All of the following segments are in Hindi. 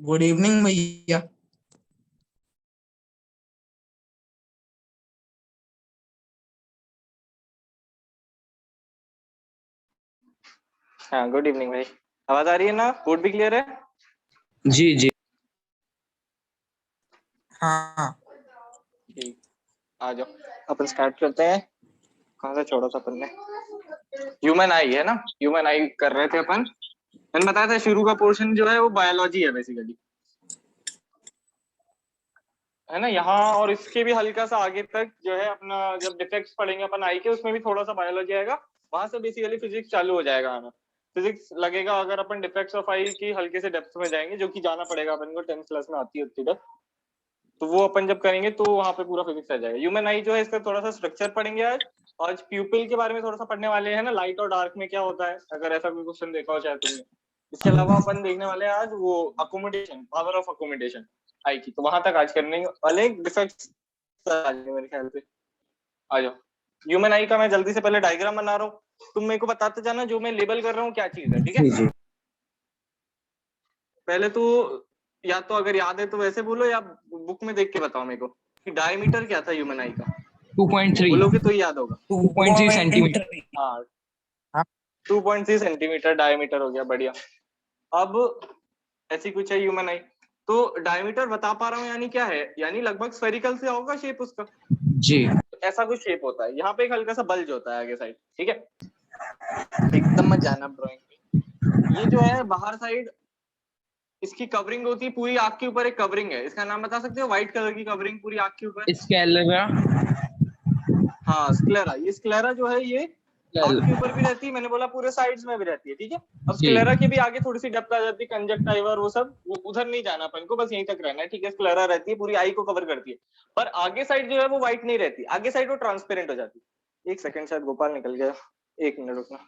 गुड इवनिंग भैया। हाँ, गुड इवनिंग भाई। आवाज आ रही है ना? कोड भी क्लियर है? जी जी। हाँ ठीक, आ जाओ अपन स्टार्ट करते हैं। कहाँ से छोड़ा था अपन ने? ह्यूमन आई है ना, ह्यूमन आई कर रहे थे अपन। मैंने बताया था शुरू का पोर्शन जो है वो बायोलॉजी है बेसिकली, है ना यहाँ। और इसके भी हल्का सा आगे तक जो है अपना जब डिफेक्ट्स पढ़ेंगे अपन आई के, उसमें भी थोड़ा सा बायोलॉजी आएगा। वहां से बेसिकली फिजिक्स चालू हो जाएगा हमें। फिजिक्स लगेगा अगर अपन डिफेक्ट्स ऑफ आई की हल्के से डेप्थ में जाएंगे, जो कि जाना पड़ेगा अपन को, 10th क्लास में आती है उतनी डेप्थ। तो वो अपन जब करेंगे तो वहां पे पूरा फिजिक्स आ जाएगा। ह्यूमन आई जो है इसका थोड़ा सा स्ट्रक्चर पढ़ेंगे आज। आज प्यूपिल के बारे में थोड़ा सा पढ़ने वाले हैं ना, लाइट और डार्क में क्या होता है, अगर ऐसा कोई क्वेश्चन देखा हो चाहे तुमने। इसके अलावा अपन देखने वाले हैं आज वो अकोमोडेशन, पावर ऑफ अकोमोडेशन आई की, तो वहां तक आज करने वाले डिफेक्ट्स मेरे ख्याल से। आ जाओ। ह्यूमन आई का मैं जल्दी से पहले डायग्राम बना रहा हूँ, तुम मेरे को बताते जाना जो मैं लेबल कर रहा हूँ क्या चीज है, ठीक है? जी जी। पहले तो या तो अगर याद है तो वैसे बोलो, या बुक में देख के बताओ मेरे को कि डायमीटर क्या था ह्यूमन आई का। 2.3 बोलोगे तो ही याद होगा। 2.3 सेंटीमीटर। हाँ, 2.3 सेंटीमीटर डायमीटर हो गया, बढ़िया। अब ऐसी कुछ है ह्यूमन आई, तो डायमीटर बता पा रहा हूँ यानी क्या है, यानी लगभग स्फेरिकल से होगा शेप उसका। जी। तो ऐसा कुछ शेप होता है, यहाँ पे एक हल्का सा बल्ज होता है आगे साइड, ठीक है? एकदम मत जाना ड्राइंग पे। ये जो है बाहर साइड इसकी कवरिंग होती है, पूरी आँख के ऊपर एक कवरिंग है, इसका नाम बता सकते हो? व्हाइट कलर की कवरिंग पूरी आँख के ऊपर। स्क्लेरा। हाँ, स्क्लेरा। ये स्क्लेरा जो है ये आँख के ऊपर भी रहती है, मैंने बोला पूरे साइड्स में भी रहती है, ठीक है? अब जी। स्क्लेरा के भी आगे थोड़ी सी डेप्थ आ जाती है, कंजक्टाइवा और वो सब, वो उधर नहीं जाना अपन को, बस यहीं तक रहना है, ठीक है? स्क्लेरा रहती है, पूरी आई को कवर करती है, पर आगे साइड जो है वो व्हाइट नहीं रहती, आगे साइड वो ट्रांसपेरेंट हो जाती है। एक सेकंड, शायद गोपाल निकल गया, एक मिनट रुकना।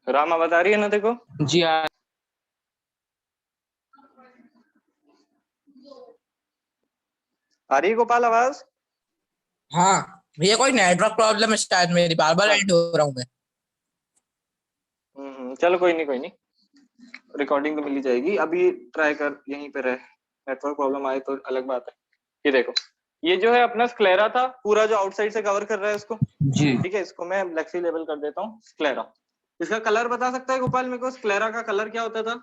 रामा बता रही है ना, देखो। जी आ रही है गोपाल आवाज? हाँ भैया, कोई नेटवर्क प्रॉब्लम है शायद, मेरी बार बार एंड हो रहा हूँ मैं। चलो कोई नहीं, कोई नहीं, रिकॉर्डिंग तो मिली जाएगी। अभी ट्राई कर यहीं पे रहे, नेटवर्क प्रॉब्लम आए तो अलग बात है। ये देखो, ये जो है अपना स्क्लेरा था, पूरा जो आउटसाइड से कवर कर रहा है इसको, जी। ठीक है? इसको मैं ब्लैक से लेबल कर देता हूँ, स्क्लेरा। इसका कलर बता सकता है गोपाल मेरे को, स्क्लेरा का कलर क्या होता था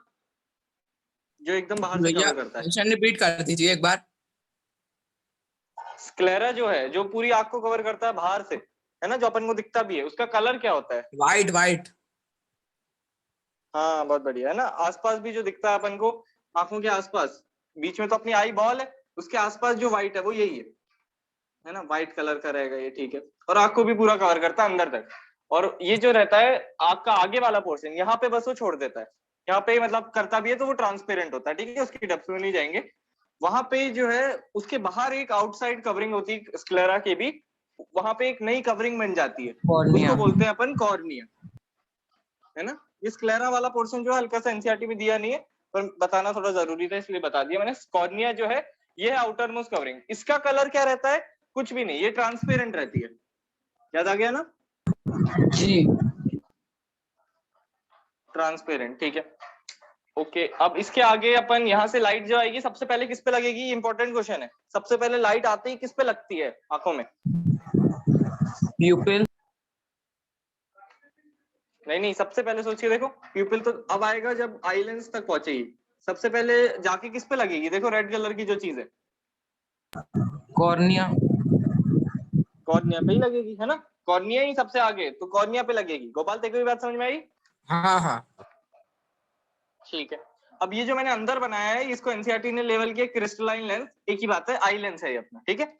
जो एकदम बाहर से भैया कवर करता है? क्वेश्चन रिपीट कर दीजिए एक बार। स्क्लेरा जो है जो पूरी आंख को कवर करता है बाहर से, है ना, जो अपन को दिखता भी है, उसका कलर क्या होता है? White white. हाँ, बहुत बढ़िया, है ना? आसपास भी जो दिखता है अपन को, आंखों के आसपास, बीच में तो अपनी आई बॉल है, उसके आसपास जो व्हाइट है वो यही है ना? व्हाइट कलर का रहेगा ये, ठीक है? और आंख को भी पूरा कवर करता है अंदर तक। और ये जो रहता है आंख का आगे वाला पोर्शन, यहाँ पे बस वो छोड़ देता है, यहाँ पे मतलब करता भी है तो वो ट्रांसपेरेंट होता है, ठीक है? उसकी डेप्थ में नहीं जाएंगे। वहां पे जो है उसके बाहर एक आउटसाइड कवरिंग होती है स्क्लेरा के भी, वहां पे एक नई कवरिंग बन जाती है, कॉर्निया। उसको बोलते हैं अपन कॉर्निया, है ना? ये स्क्लेरा वाला पोर्शन जो है हल्का सा एनसीईआरटी में दिया नहीं है, पर बताना थोड़ा जरूरी था इसलिए बता दिया मैंने। कॉर्निया जो है ये है आउटर मोस्ट कवरिंग, इसका कलर क्या रहता है? कुछ भी नहीं, ये ट्रांसपेरेंट रहती है। याद आ गया ना? जी। ट्रांसपेरेंट, ठीक है? ओके, अब इसके आगे अपन यहाँ से लाइट जो आएगी सबसे पहले किस पे लगेगी? इंपॉर्टेंट क्वेश्चन है। सबसे पहले लाइट आते ही किस पे लगती है आंखों में? प्यूपिल। नहीं नहीं, सबसे पहले सोचिए, देखो प्यूपिल तो अब आएगा जब आई लेंस तक पहुंचेगी। सबसे पहले जाके किस पे लगेगी? देखो रेड कलर की जो चीज है, कॉर्निया। कॉर्निया पे ही लगेगी, है ना? कॉर्निया ही सबसे आगे, तो कॉर्निया पे लगेगी। गोपाल तेरे को भी बात समझ में आई? हाँ हाँ। ठीक है। अब ये जो मैंने अंदर बनाया है इसको एनसीईआरटी ने लेवल किया क्रिस्टलाइन लेंस, एक ही बात है, आई लेंस है ये अपना, ठीक है?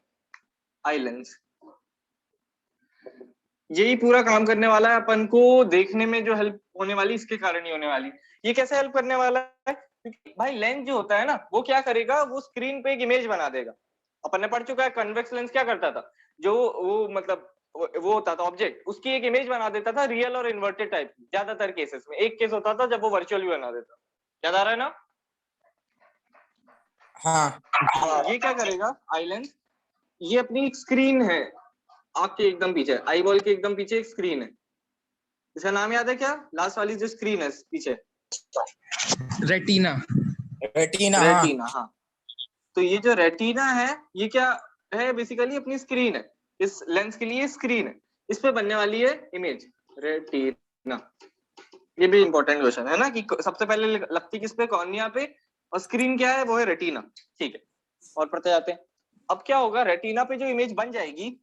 आई लेंस यही पूरा काम करने वाला है, अपन को देखने में जो हेल्प होने वाली इसके कारण ही होने वाली। ये कैसे हेल्प करने वाला है? क्योंकि भाई लेंस जो होता है ना वो क्या करेगा, वो स्क्रीन पे एक इमेज बना देगा। अपन ने पढ़ चुका है कन्वेक्स लेंस क्या करता था, जो वो मतलब वो होता था ऑब्जेक्ट, उसकी एक इमेज बना देता था रियल और इन्वर्टेड टाइप की। ज्यादातर केसेस में एक केस होता था जब वो वर्चुअल भी बना देता। याद आ रहा है ना? हाँ ये क्या करेगा आइलेंस, ये अपनी एक स्क्रीन है आंख के एकदम पीछे, आई बॉल के एकदम पीछे एक स्क्रीन है। इसका नाम याद है क्या? लास्ट वाली जो स्क्रीन है पीछे, रेटिना। रेटिना। हाँ रेटिना। हाँ, तो ये जो रेटिना है ये क्या है? बेसिकली अपनी स्क्रीन है, इस लेंस के लिए स्क्रीन है, इस पे बनने वाली है इमेज रेटिना। ये भी इंपॉर्टेंट क्वेश्चन है ना कि सबसे पहले लगती किस पे? कॉर्निया पे, और स्क्रीन क्या है? वो है रेटिना। ठीक है, और पढ़ते जाते हैं। अब क्या होगा, रेटिना पे जो इमेज बन जाएगी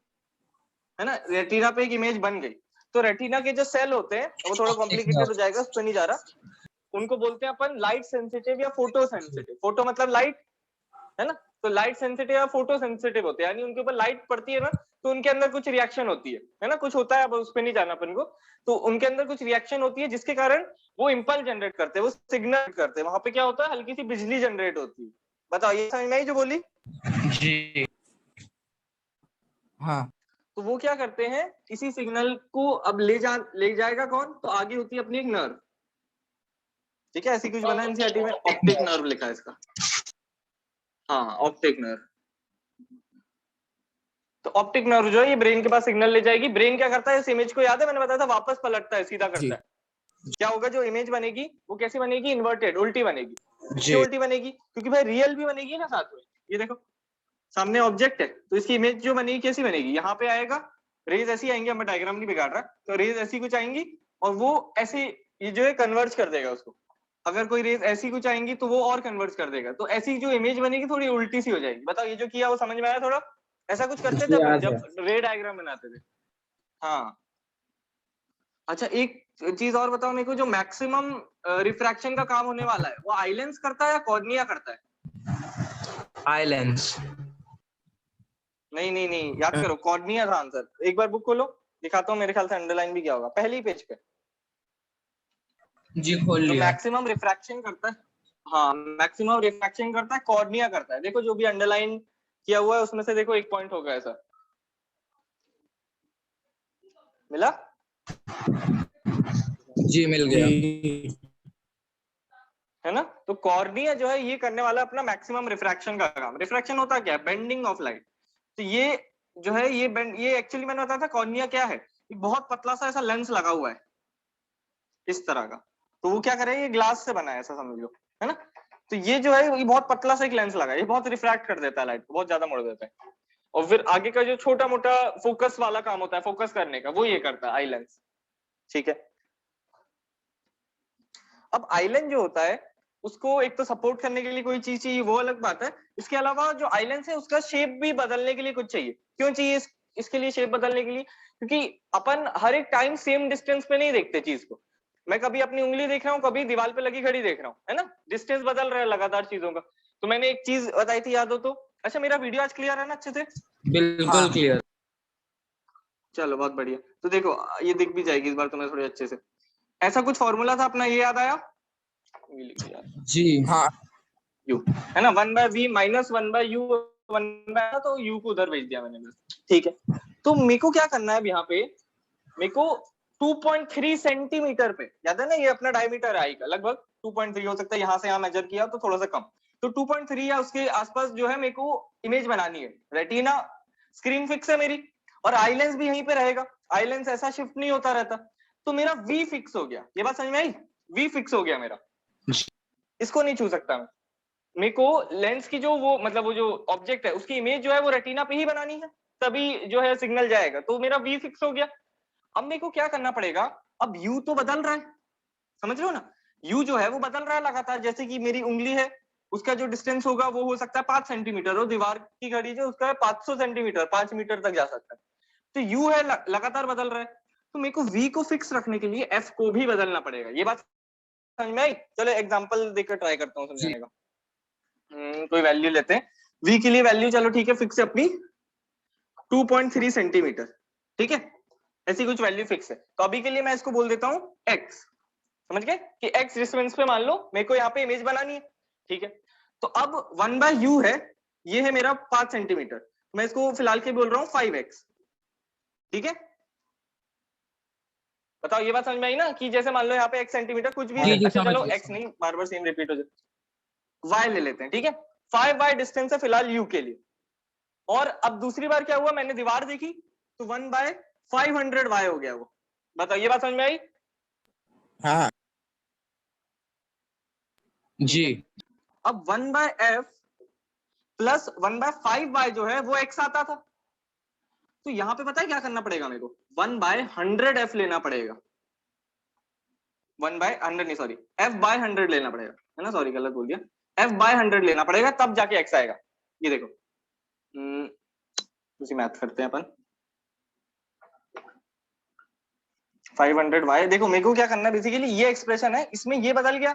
है ना, रेटिना पे एक इमेज बन गई, तो रेटिना के जो सेल होते हैं वो थोड़ा कॉम्प्लिकेटेड हो जाएगा, उस पर नहीं जा रहा। उनको बोलते हैं अपन लाइट सेंसिटिव या फोटो सेंसिटिव। फोटो मतलब लाइट है ना, तो लाइट सेंसिटिव या फोटो सेंसिटिव होते हैं, यानी उनके ऊपर लाइट पड़ती है ना तो उनके अंदर कुछ रिएक्शन होती है ना, कुछ होता है, अब उस पर नहीं जाना अपन को। तो उनके अंदर कुछ रिएक्शन होती है जिसके कारण वो इंपल्स जनरेट करते हैं, वो सिग्नल करते हैं। वहां पे क्या होता है? हल्की सी बिजली जनरेट होती है। बताओ, ये समझ में आई जो बोली? जी। हाँ तो वो क्या करते हैं, इसी सिग्नल को अब ले जाएगा कौन? तो आगे होती है अपनी एक नर्व। ठीक है, ऐसी कुछ बना एनसीईआरटी में, ऑप्टिक नर्व लिखा है इसका। हाँ, ऑप्टिक नर्व। तो ऑप्टिक नर्व जो है ये ब्रेन के पास सिग्नल ले जाएगी। ब्रेन क्या करता है? इस इमेज को, याद है मैंने बताया था, वापस पलटता है, सीधा जी करता है। क्या होगा? जो इमेज बनेगी वो कैसी बनेगी? इन्वर्टेड, उल्टी बनेगी। जी क्यों उल्टी बनेगी? क्योंकि भाई रियल भी बनेगी ना साथ में। ये देखो सामने ऑब्जेक्ट है, तो इसकी इमेज जो बनेगी कैसी बनेगी? यहाँ पे आएगा, रेज ऐसी आएंगी, मैं डायग्राम नहीं बिगाड़ रहा, तो रेज ऐसी कुछ आएंगी और वो ऐसे ये जो है कन्वर्ज कर देगा उसको। अगर कोई रेज ऐसी कुछ आएंगी तो वो और कन्वर्ज कर देगा, तो ऐसी जो इमेज बनेगी थोड़ी उल्टी सी हो जाएगी। बताओ, ये जो किया वो समझ में आया? थोड़ा ऐसा कुछ करते जी, जब याद जब रे डायग्राम बनाते थे। हाँ, अच्छा एक चीज और बताओ मेरे को, जो मैक्सिमम रिफ्रैक्शन का काम होने वाला है वो आइलेंस करता है या कॉर्निया करता है? Eye lens. नहीं नहीं नहीं, याद करो, कॉर्निया था आंसर। एक बार बुक खोलो, दिखाता हूँ, मेरे ख्याल से अंडरलाइन भी किया होगा पहली पेज पे। जी, खोल जो लिया। मैक्सिमम रिफ्रैक्शन करता है, हाँ मैक्सिमम रिफ्रैक्शन करता है, कॉर्निया करता है। देखो जो भी अंडरलाइन किया हुआ है उसमें से देखो एक पॉइंट होगा ऐसा, मिला? जी, मिल गया। है ना, तो कॉर्निया जो है ये करने वाला अपना मैक्सिमम रिफ्रैक्शन का काम। रिफ्रैक्शन होता क्या है? Bending of light. तो ये जो है ये बेंड, ये एक्चुअली मैंने बताया था कॉर्निया क्या है, एक बहुत पतला सा ऐसा लेंस लगा हुआ है इस तरह का। तो वो क्या करे, ये ग्लास से बना है ऐसा समझ लो, है ना। तो ये जो है ये बहुत पतला सा एक लेंस लगा है, ये बहुत रिफ्रैक्ट कर देता है लाइट को, बहुत ज्यादा मोड़ देता है। और फिर आगे का जो छोटा मोटा फोकस वाला काम होता है, फोकस करने का, वो ये करता है आई लेंस। ठीक है, अब आई लेंस जो होता है उसको एक तो सपोर्ट करने के लिए कोई चीज चाहिए, वो अलग बात है। इसके अलावा जो आई लेंस है उसका शेप भी बदलने के लिए कुछ चाहिए। क्यों चाहिए इसके लिए शेप बदलने के लिए? क्योंकि अपन हर एक टाइम सेम डिस्टेंस पे नहीं देखते चीज को। मैं कभी अपनी उंगली देख रहा हूँ, कभी दीवार पे लगी घड़ी देख रहा हूँ, है ना, डिस्टेंस बदल रहा है लगातार चीजों का। तो मैंने एक चीज बताई थी, याद हो तो? अच्छा, मेरा वीडियो आज क्लियर है ना अच्छे से? बिल्कुल हाँ। क्लियर। चलो बहुत बढ़िया। तो देखो ये दिख भी जाएगी इस बार तुम्हें थोड़ी अच्छे से। ऐसा कुछ फॉर्मूला था अपना, ये याद आया? जी। हाँ यू है ना, 1/v माइनस 1/u, 1/, तो u को उधर भेज दिया मैंने बस। ठीक है, तो मेरे को क्या करना है अब यहाँ पे, मेरे को 2.3 सेंटीमीटर पे, याद है ना ये अपना डायमीटर है आई का, लगभग 2.3 हो सकता है, यहाँ से यहाँ मेजर किया तो थोड़ा सा कम, तो 2.3 या उसके आसपास जो है मेरे को इमेज बनानी है। रेटिना स्क्रीन फिक्स है मेरी, और आई लेंस भी यहीं पे रहेगा, आई लेंस ऐसा शिफ्ट नहीं होता रहता। तो मेरा वी फिक्स हो गया, ये बात समझ में आई? वी फिक्स हो गया मेरा, इसको नहीं छू सकता मैं। मेरे को लेंस की जो वो मतलब वो जो ऑब्जेक्ट है उसकी इमेज जो है वो रेटिना पे ही बनानी है, तभी जो है सिग्नल जाएगा। तो मेरा वी फिक्स हो गया। अब मेरे को क्या करना पड़ेगा, अब यू तो बदल रहा है, समझ रहे हो ना, यू जो है वो बदल रहा है लगातार। जैसे कि मेरी उंगली है, उसका जो डिस्टेंस होगा वो हो सकता है 5 सेंटीमीटर, और दीवार की घड़ी जो उसका है 500 सेंटीमीटर, 5 मीटर तक जा सकता है। तो यू है लगातार बदल रहा है, तो मेरे को वी को फिक्स रखने के लिए एफ को भी बदलना पड़ेगा। ये बात समझ में आई? चलो एग्जांपल देकर ट्राई करता हूँ समझाने का। कोई वैल्यू लेते हैं, v के लिए वैल्यू चलो ठीक है फिक्स है अपनी 2.3 सेंटीमीटर, ठीक है, ऐसी कुछ वैल्यू फिक्स है। तो अभी के लिए मैं इसको बोल देता हूँ x, समझ गए कि x डिस्टेंस पे मान लो मेरे को यहाँ पे इमेज बनानी है, ठीक है। तो अब 1/u है, ये है मेरा 5 सेंटीमीटर, मैं इसको फिलहाल के बोल रहा हूँ 5x, ठीक है, बताओ ये बात समझ में आई ना, कि जैसे मान लो यहाँ पे x सेंटीमीटर कुछ भी, जी, अच्छा समझ चलो गया। x नहीं, बार बार सेम रिपीट हो जाए, y ले लेते हैं, ठीक है, 5y डिस्टेंस है फिलहाल u के लिए। और अब दूसरी बार क्या हुआ, मैंने दीवार देखी तो 1/500y हो गया वो। बताओ ये बात समझ में आई? हाँ जी अब 1/f प्लस 1/5y जो है वो x आता था, तो यहाँ पे पता है क्या करना पड़ेगा मेरे को, 1/100f लेना पड़ेगा, 1/100 नहीं सॉरी, f/100 लेना पड़ेगा, है ना, सॉरी गलत बोल दिया, f/100 लेना पड़ेगा, तब जाके x आएगा। ये देखो, उसी मैथ करते हैं अपन, 500y, देखो मेरे को क्या करना है बेसिकली, ये एक्सप्रेशन है, इसमें ये बदल गया,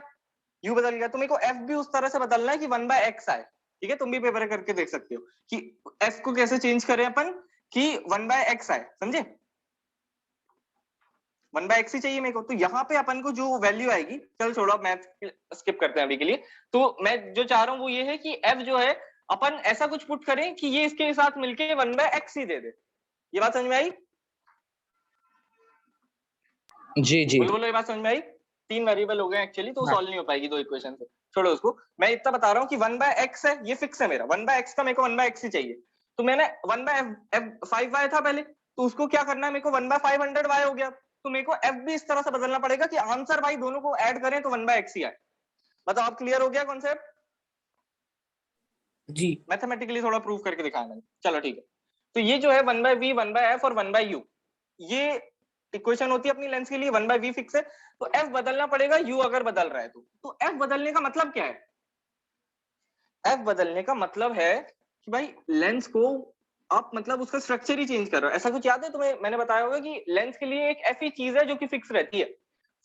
u बदल गया, तो मेरे को f भी उस तरह से बदलना है कि 1/x आए, ठीक है, तुम भी पेपर करके देख सकते हो कि f को कैसे चेंज करें अपन कि 1/x आए, समझे, 1/x ही चाहिए मेरे को, तो यहाँ पे अपन को जो वैल्यू आएगी, चल छोड़ो मैथ स्किप करते हैं अभी के लिए, तो मैं जो चाह रहा हूँ वो ये है कि f जो है अपन ऐसा कुछ पुट करें कि ये इसके साथ मिलके 1/x ही दे दे। ये बात समझ में आई? जी जी बोलो बोलो, ये बात समझ में आई? 3 वेरिएबल हो गए एक्चुअली, तो सॉल्व नहीं हो पाएगी 2 इक्वेशन से, छोड़ो उसको, मैं इतना बता रहा हूँ कि 1/x है, ये फिक्स है मेरा, 1/x का मेरे को 1/x ही चाहिए, तो मैंने 1/5y था पहले, तो उसको क्या करना है मेरे को, 1/500y हो गया, तो मेरे को f भी इस तरह से बदलना पड़ेगा कि आंसर भाई दोनों को ऐड करें तो 1/x ही आए। बताओ आप क्लियर हो गया कॉन्सेप्ट? जी मैथमेटिकली थोड़ा प्रूव करके दिखाया मैंने, चलो ठीक है, तो ये जो है 1/v 1/f और 1/u, ये इक्वेशन होती है अपनी लेंस के लिए, 1/v फिक्स है, तो f बदलना पड़ेगा u अगर बदल रहा है तो f बदलने का मतलब क्या है, f बदलने का मतलब है कि भाई लेंस को आप मतलब उसका स्ट्रक्चर ही चेंज कर रहे हो, ऐसा कुछ याद है तुम्हें, मैंने बताया होगा कि लेंस के लिए एक ऐसी चीज है जो कि फिक्स रहती है,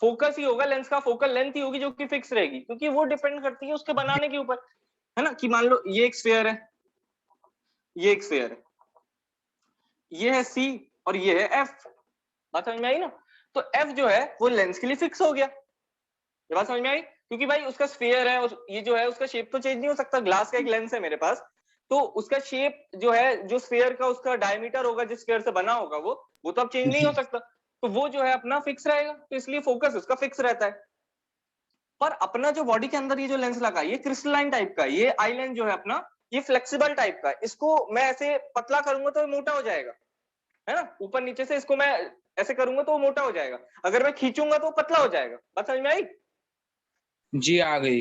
फोकस ही होगा लेंस का, फोकल लेंथ ही होगी जो कि फिक्स रहेगी, क्योंकि वो डिपेंड करती है उसके बनाने के ऊपर, है ना, कि मान लो ये एक स्फीयर है, ये एक स्फीयर है, ये है C और ये है F, बात समझ में आई ना, तो F जो है वो लेंस के लिए फिक्स हो गया, ये बात समझ में आई, क्योंकि भाई उसका स्फीयर है, ये जो है उसका शेप तो चेंज नहीं हो सकता, ग्लास का एक लेंस है मेरे पास, तो उसका शेप जो है, जो स्फीयर का उसका डायमीटर होगा जिस स्फीयर से बना होगा वो तो अब चेंज नहीं हो सकता, तो वो जो है अपना फिक्स रहेगा, तो इसलिए फोकस उसका फिक्स रहता है। पर अपना जो बॉडी के अंदर ये जो लेंस लगा, ये क्रिस्टलाइन टाइप का, ये आई लेंस जो है अपना, ये फ्लेक्सिबल टाइप का, इसको मैं ऐसे पतला करूंगा तो मोटा हो जाएगा, है ना, ऊपर नीचे से इसको मैं ऐसे करूंगा तो वो मोटा हो जाएगा, अगर मैं खींचूंगा तो पतला हो जाएगा, बात समझ में आई? जी आ गई।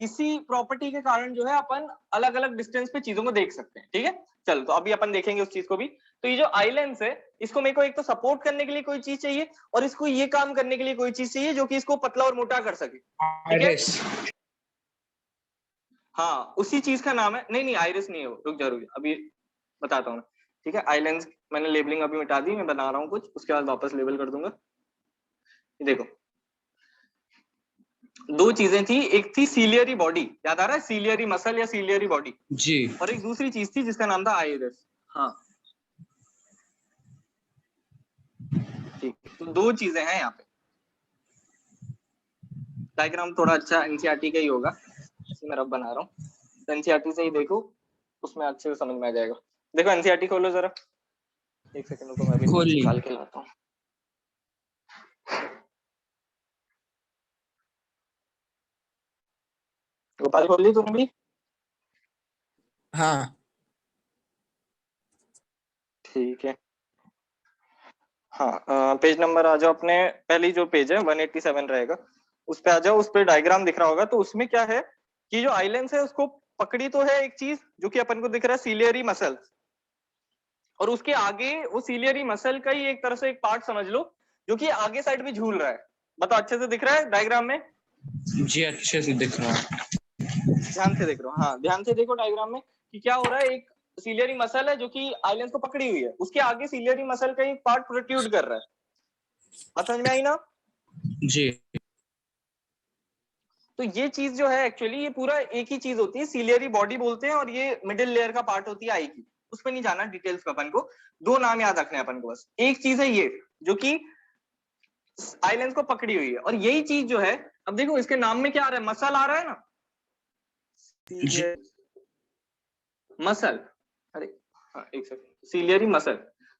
इसी प्रॉपर्टी के कारण जो है अपन अलग अलग डिस्टेंस पे चीजों को देख सकते हैं, ठीक है, चलो तो अभी अपन देखेंगे उस चीज को भी, तो ये जो आई लेंस है, इसको मेरे को एक तो सपोर्ट करने के लिए कोई चीज चाहिए, और इसको ये काम करने के लिए कोई चीज चाहिए जो कि इसको पतला और मोटा कर सके, ठीक है, आइरिस। हाँ उसी चीज का नाम है, नहीं नहीं आइरिस नहीं है वो, रुक जा अभी बताता हूँ, ठीक है, आई लेंस मैंने लेबलिंग अभी मिटा दी, मैं बना रहा हूँ कुछ, उसके बाद वापस लेबल कर दूंगा। देखो दो चीजें थी, एक थी सीलियरी बॉडी, याद आ रहा है, सीलियरी मसल या सीलियरी बॉडी, जी और एक दूसरी चीज थी जिसका नाम था आइरिस, हाँ ठीक, तो दो चीजें हैं यहाँ पे, डायग्राम थोड़ा अच्छा एनसीईआरटी का ही होगा, इसलिए मैं रब बना रहा हूँ, तो एनसीईआरटी से ही देखो, उसमें अच्छे से समझ में आ जाएगा। देखो एनसीईआरटी खोलो जरा, एक सेकंड को मैं भी खोल नोट्स ली। निकाल के लाता हूँ। गोपाल खोल ली तुम भी? हाँ ठीक है, हाँ पेज नंबर आ जाओ अपने, पहली जो पेज है 187 रहेगा, उस पे आ जाओ, उस पे डायग्राम दिख रहा होगा, तो उसमें क्या है कि जो आई लेंस है उसको पकड़ी तो है एक चीज जो कि अपन को दिख रहा है सीलियरी मसल, और उसके आगे वो सीलियरी मसल का ही एक तरह से एक पार्ट समझ लो जो कि आगे साइड में झूल रहा है, बताओ अच्छे से दिख रहा है डायग्राम में? जी अच्छे से दिख रहा है। ध्यान से देख रहा हूँ, हाँ ध्यान से देखो डायग्राम में कि क्या हो रहा है, एक सीलियरी मसल है जो कि आई लेंस को पकड़ी हुई है, उसके आगे सीलियरी मसल का एक पार्ट प्रोट्रूड कर रहा है, बात समझ में आई ना? जी तो ये चीज जो है एक्चुअली ये पूरा एक ही चीज होती है, सीलियरी बॉडी बोलते हैं, और ये मिडिल लेयर का पार्ट होती है आई की, उस पर नहीं जाना डिटेल्स में अपन को, दो नाम याद रखने हैं अपन को बस, एक चीज है ये जो कि आई लेंस को पकड़ी हुई है, और यही चीज जो है, अब देखो इसके नाम में क्या आ रहा है, मसल आ रहा है ना, मसल, अरे हाँ एक सेकंड, सीलियरी मसल,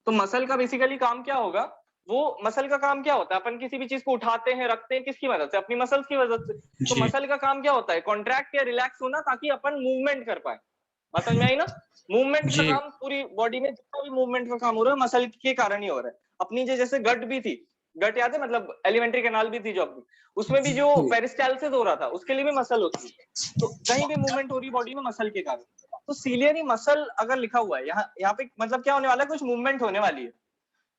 तो मसल का बेसिकली काम क्या होगा, वो मसल का काम क्या होता है, अपन किसी भी चीज को उठाते हैं रखते हैं किसकी मदद से, अपनी मसल्स की मदद से। तो जी मसल का काम क्या होता है, कॉन्ट्रैक्ट या रिलैक्स होना, ताकि अपन मूवमेंट कर पाए। बात समझ में आई ना? मूवमेंट का जी काम पूरी बॉडी में जितना भी मूवमेंट का काम हो रहा है मसल के कारण ही हो रहा है। अपनी जैसे गट भी थी, गट याद है, मतलब एलिमेंट्री कैनाल भी थी जो अपनी, उसमें भी जो पेरिस्टालसिस हो रहा था उसके लिए भी मसल होती है। तो कहीं भी मूवमेंट हो रही बॉडी में मसल के कारण। तो सीलियरी मसल अगर लिखा हुआ है यहाँ यहाँ पे, मतलब क्या होने वाला है, कुछ मूवमेंट होने वाली है।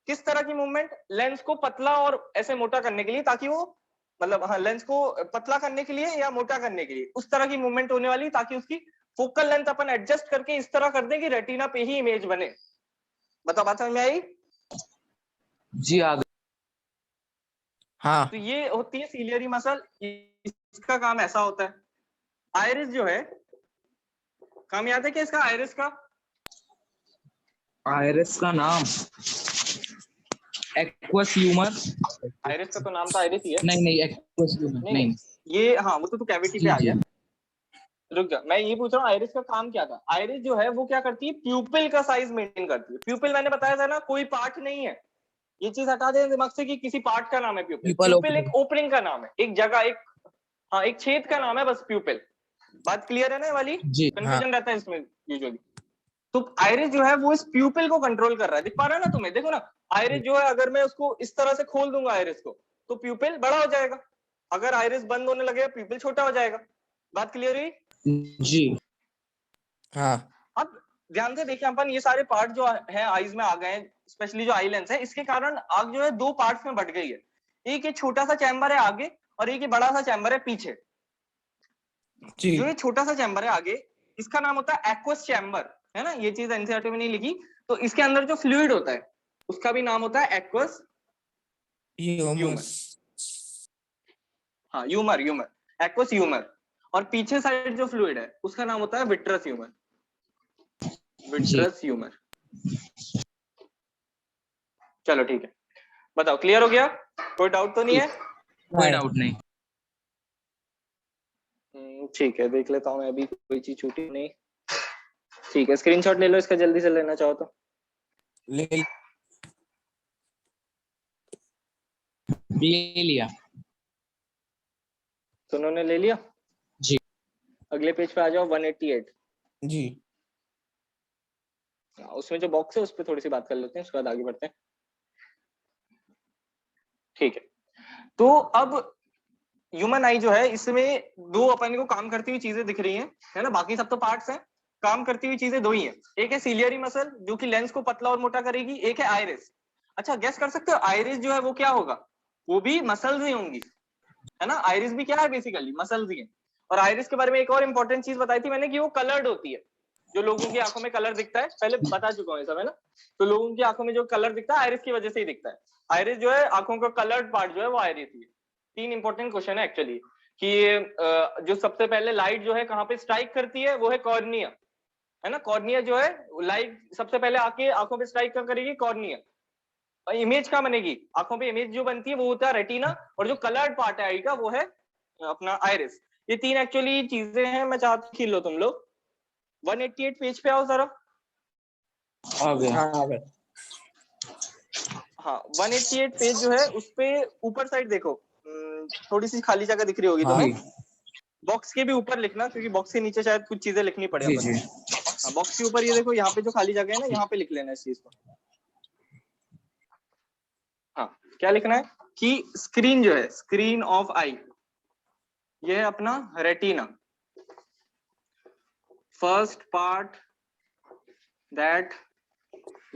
किस तरह की मूवमेंट, लेंस को पतला और ऐसे मोटा करने के लिए, ताकि वो मतलब हाँ लेंस को पतला करने के लिए या मोटा करने के लिए उस तरह की मूवमेंट होने वाली, ताकि उसकी फोकल लेंथ अपन एडजस्ट करके इस तरह कर दें कि रेटिना पे ही इमेज बने। बताओ बात समझ में आई? जी आ गई। हाँ तो ये होती है सीलियरी मसल, इसका काम ऐसा होता है। आयरिस जो है, काम याद है क्या इसका, आयरिस का? आयरिस का नाम एक्वस ह्यूमर। आयरिस का तो नाम तो आयरिस ही है। नहीं नहीं, एक्वस ह्यूमर नहीं नहीं, नहीं। ये हाँ वो तो कैविटी पे जी आ जी गया। रुक जा, मैं ये पूछ रहा हूँ आयरिस का काम क्या था। आयरिस जो है वो क्या करती है, प्यूपिल का साइज मेंटेन करती है। प्यूपिल मैंने बताया था ना, कोई पार्ट नहीं है, ये चीज हटा दें दिमाग से कि किसी पार्ट का नाम है प्यूपिल। People प्यूपिल opening. एक ओपनिंग का नाम है, एक जगह, एक हाँ एक छेद का नाम है बस प्यूपिल। बात क्लियर है ना ये वाली? जी हाँ कंफ्यूजन रहता है इसमें यूजुअली। तो आयरिस जो है वो इस प्यूपिल को कंट्रोल कर रहा है। दिख पा रहा है ना तुम्हें, देखो ना। आयरिस जो है, अगर मैं उसको इस तरह से खोल दूंगा आयरिस को, तो प्यूपिल बड़ा हो जाएगा। अगर आयरिस बंद होने लगेगा प्यूपिल छोटा हो जाएगा। बात क्लियर हुई? जी हाँ अब ध्यान से देखिए, अपन ये सारे पार्ट जो है आईज में आ गए हैं, स्पेशली जो आई लेंस है, इसके कारण आंख जो है दो पार्ट्स में बट गई है। एक ये छोटा सा चैम्बर है आगे, और एक ये बड़ा सा चैम्बर है पीछे। जी जो ये छोटा सा चैम्बर है आगे, इसका नाम होता है एक्वस चैम्बर, है ना? ये चीज एनसीईआरटी में नहीं लिखी। तो इसके अंदर जो फ्लूइड होता है उसका भी नाम होता है एक्वस ह्यूमर। ह्यूमस। हाँ ह्यूमर, ह्यूमर एक्वस ह्यूमर। और पीछे साइड जो फ्लूइड है उसका नाम होता है विट्रस ह्यूमर, जी विट्रस ह्यूमर। चलो ठीक है, बताओ क्लियर हो गया? कोई डाउट तो नहीं है? कोई डाउट नहीं। ठीक है, देख लेता हूँ मैं अभी, कोई चीज छूटी नहीं। ठीक है, स्क्रीनशॉट ले लो इसका जल्दी से, लेना चाहो तो। ले ले लिया। तो उन्होंने ले लिया। जी अगले पेज पे आ जाओ, 188। जी उसमें जो बॉक्स है उस पर थोड़ी सी बात कर लेते हैं, उसके बाद आगे बढ़ते हैं। ठीक है, तो अब ह्यूमन आई जो है, इसमें दो अपन को काम करती हुई चीजें दिख रही हैं, है ना? बाकी सब तो पार्ट्स हैं, काम करती हुई चीजें दो ही हैं। एक है सीलियरी मसल जो कि लेंस को पतला और मोटा करेगी, एक है आइरिस। अच्छा, गेस कर सकते हो आइरिस जो है वो क्या होगा? वो भी मसल्स ही होंगी, है ना? आइरिस भी क्या है, बेसिकली मसल्स ही है। और आइरिस के बारे में एक और इंपॉर्टेंट चीज बताई थी मैंने, कि वो कलर्ड होती है। जो लोगों की आंखों में कलर दिखता है, पहले बता चुका हूँ सब, है ना? तो लोगों की आंखों में जो कलर दिखता है आइरिस की वजह से ही दिखता है। आइरिस जो है, आंखों का कलर्ड पार्ट जो है वो आइरिस ही है। तीन इंपॉर्टेंट क्वेश्चन है एक्चुअली, कि जो सबसे पहले लाइट जो है कहाँ पे स्ट्राइक करती है, वो है कॉर्निया, है ना? कॉर्निया जो है, लाइट सबसे पहले आके आंखों पे स्ट्राइक क्या करेगी, कॉर्निया। और इमेज क्या बनेगी, आंखों पे इमेज जो बनती है वो होता है रेटिना, और जो कलर्ड पार्ट है आई का वो है अपना आइरिस। ये तीन एक्चुअली चीजें हैं, मैं चाहता हूँ खील लो तुम लोग। 188 पेज पे आओ जरा। आ गया। हाँ बस। हाँ 188 पेज जो है उस पे ऊपर साइड देखो, थोड़ी सी खाली जगह दिख रही होगी हाँ तुम्हें। जी बॉक्स के भी ऊपर लिखना, क्योंकि बॉक्स के नीचे शायद कुछ चीजें लिखनी पड़े जी अपन जी को। हाँ, बॉक्स के ऊपर ये देखो, यहाँ पे जो खाली जगह है ना, यहाँ पे लिख लेना इस चीज को। हाँ, क्या लिखना है कि स्क्रीन जो है, स्क्रीन ऑफ आई, ये है अपना retina. First part that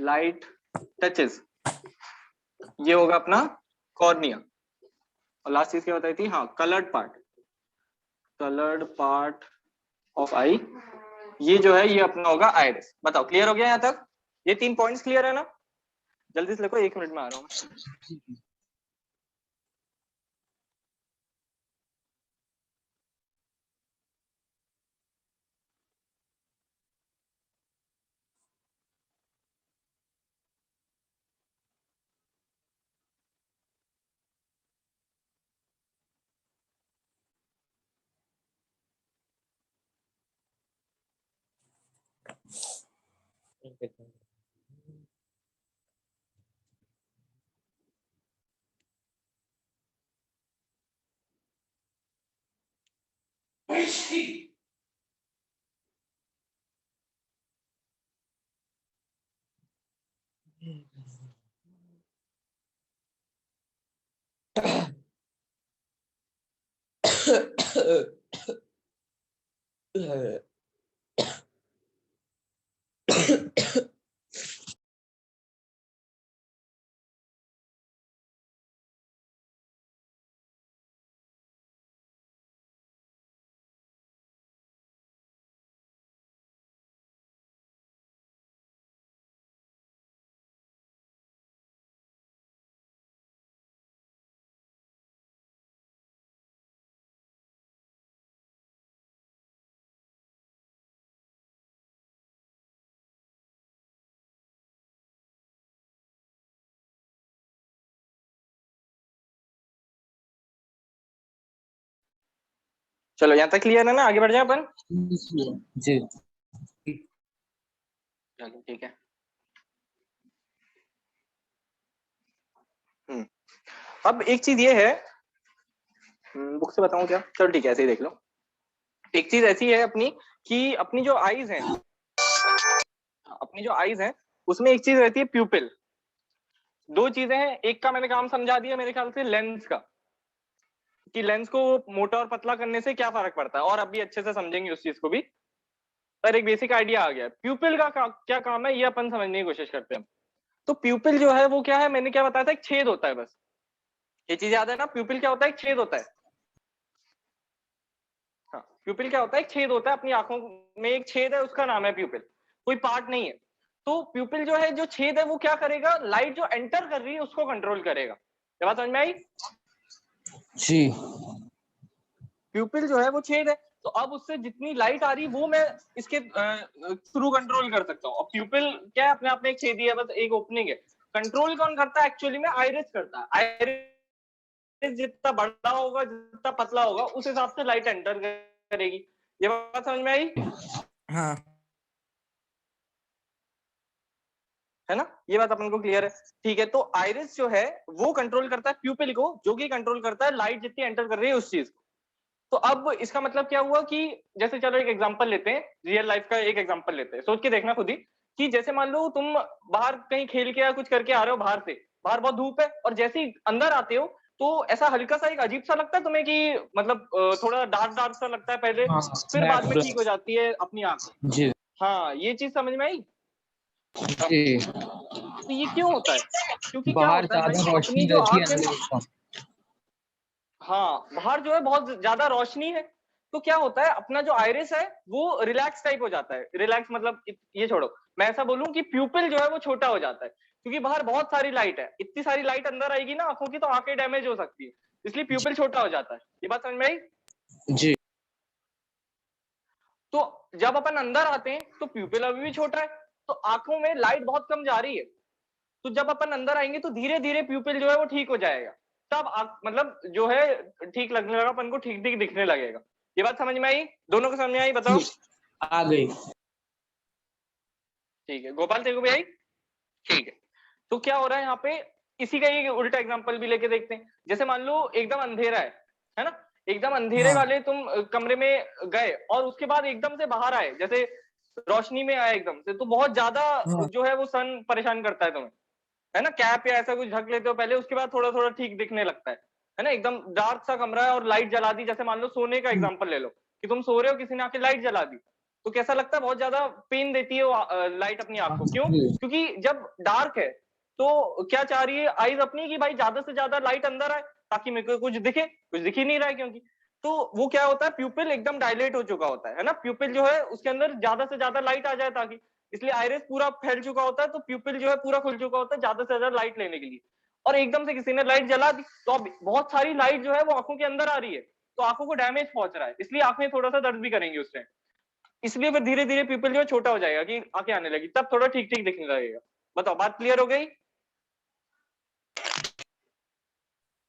light touches, ये होगा अपना कॉर्निया। और लास्ट चीज क्या बताई थी, हाँ coloured part, coloured part of eye, ये जो है ये अपना होगा आइरिस। बताओ क्लियर हो गया यहाँ तक? ये तीन पॉइंट्स क्लियर है ना? जल्दी से लिखो, 1 मिनट में आ रहा हूँ। चलो यहाँ तक क्लियर है ना, आगे बढ़ जाए अपन। जी चलो ठीक है। अब एक चीज ये है, बुक से बताऊं क्या, चलो ठीक है ऐसे ही देख लो। एक चीज ऐसी है अपनी कि अपनी जो आईज हैं उसमें एक चीज रहती है प्यूपिल। दो चीजें हैं, एक का मैंने काम समझा दिया मेरे ख्याल से, लेंस का, कि लेंस को मोटा और पतला करने से क्या फर्क पड़ता है, और अभी अच्छे से समझेंगे उस चीज को भी। पर एक बेसिक आइडिया आ गया। प्यूपिल का क्या काम है ये अपन समझने की कोशिश करते हैं। तो प्यूपिल जो है वो क्या है, मैंने क्या बताया था, एक छेद होता है बस। ये चीज याद है ना, प्यूपिल क्या होता है, एक छेद होता है। हाँ, प्यूपिल क्या होता है, एक छेद होता है, अपनी आंखों में एक छेद है, उसका नाम है प्यूपिल, कोई पार्ट नहीं है। तो प्यूपिल जो है, जो छेद है, वो क्या करेगा, लाइट जो एंटर कर रही है उसको कंट्रोल करेगा। ये बात समझ में आई? जी प्यूपिल जो है वो छेद है, तो अब उससे जितनी लाइट आ रही वो मैं इसके थ्रू कंट्रोल कर सकता हूँ। अब प्यूपिल क्या है, अपने आप में एक छेद ही है, बस एक ओपनिंग है। कंट्रोल कौन करता है एक्चुअली में, आइरिस करता है। आइरिस जितना बड़ा होगा, जितना पतला होगा, उस हिसाब से लाइट एंटर करेगी। ये बात समझ में आई? हाँ है ना, ये बात अपन को क्लियर है। ठीक है, तो आइरिस जो है वो कंट्रोल करता है प्यूपिल को, जो कि कंट्रोल करता है लाइट जितनी एंटर कर रही है उस चीज को। तो अब इसका मतलब क्या हुआ कि जैसे चलो एक एग्जांपल लेते हैं, रियल लाइफ का एक एग्जांपल लेते हैं, सोच के देखना खुद ही, कि जैसे मान लो तुम बाहर कहीं खेल के या कुछ करके आ रहे हो बाहर से, बाहर बहुत धूप है, और जैसे ही अंदर आते हो तो ऐसा हल्का सा एक अजीब सा लगता है तुम्हें, कि मतलब थोड़ा डार्क डार्क सा लगता है पहले, हाँ फिर बाद में ठीक हो ब्लैक जाती है अपनी आंख। जी हाँ, ये चीज समझ में आई? जी तो ये क्यों होता है? क्योंकि क्या बाहर होता है भाई, ज्यादा अपनी रोशनी जो रहती है, आंख है, अंदर कम। हाँ बाहर जो है बहुत ज्यादा रोशनी है, तो क्या होता है, अपना जो आइरिस है वो रिलैक्स टाइप हो जाता है। रिलैक्स मतलब ये छोड़ो, मैं ऐसा बोलूं कि प्यूपिल जो है वो छोटा हो जाता है, क्योंकि बाहर बहुत सारी लाइट है, इतनी सारी लाइट अंदर आएगी ना आंखों की, तो आंखें डैमेज हो सकती है, इसलिए प्यूपिल छोटा हो जाता है। ये बात समझ में आई? जी तो जब अपन अंदर आते हैं तो प्यूपिल अभी भी छोटा है, तो आंखों में लाइट बहुत कम जा रही है। तो जब अपन अंदर आएंगे तो धीरे धीरे प्यूपिल जो है वो ठीक हो जाएगा, तब मतलब जो है ठीक लगने लगा अपन को, ठीक ठीक दिखने लगेगा। ये बात समझ में आई? दोनों को समझ में आई, बताओ? आ गई। ठीक है, गोपाल तेरे को भी आई? ठीक है, तो क्या हो रहा है यहाँ पे, इसी का एक उल्टा एग्जांपल भी लेके देखते हैं। जैसे मान लो एकदम अंधेरा है ना, एकदम अंधेरे हाँ वाले तुम कमरे में गए, और उसके बाद एकदम से बाहर आए, जैसे रोशनी में आए एकदम से, तो बहुत ज्यादा हाँ जो है वो सन परेशान करता है तुम्हें, है ना। कैप या ऐसा कुछ ढक लेते हो पहले, उसके बाद थोड़ा थोड़ा ठीक दिखने लगता है ना। एकदम डार्क सा कमरा है और लाइट जला दी, जैसे मान लो सोने का एग्जांपल ले लो, कि तुम सो रहे हो, किसी ने आके लाइट जला दी, तो कैसा लगता है, बहुत ज्यादा पेन देती है वो लाइट अपनी आंख को। क्यों? जी क्योंकि जब डार्क है तो क्या चाह रही है आईज अपनी, कि भाई ज्यादा से ज्यादा लाइट अंदर आए, ताकि मेरे को कुछ दिखे, कुछ दिख ही नहीं रहा है क्योंकि। तो वो क्या होता है, प्यूपिल एकदम डायलेट हो चुका होता है ना, प्यूपिल जो है उसके अंदर ज्यादा से ज्यादा लाइट आ जाए ताकि, इसलिए आइरिस पूरा फैल चुका होता है, तो प्यूपिल जो है पूरा खुल चुका होता है ज्यादा से ज्यादा लाइट लेने के लिए। और एकदम से किसी ने लाइट जला दी, तो अब बहुत सारी लाइट जो है वो आंखों के अंदर आ रही है, तो आंखों को डैमेज पहुंच रहा है, इसलिए आंखें थोड़ा सा दर्द भी करेंगी उस टाइम। इसलिए फिर धीरे धीरे प्यूपिल जो है छोटा हो जाएगा, कि आंखें आने लगी, तब थोड़ा ठीक ठीक दिखने लगेगा। बताओ, बात क्लियर हो गई?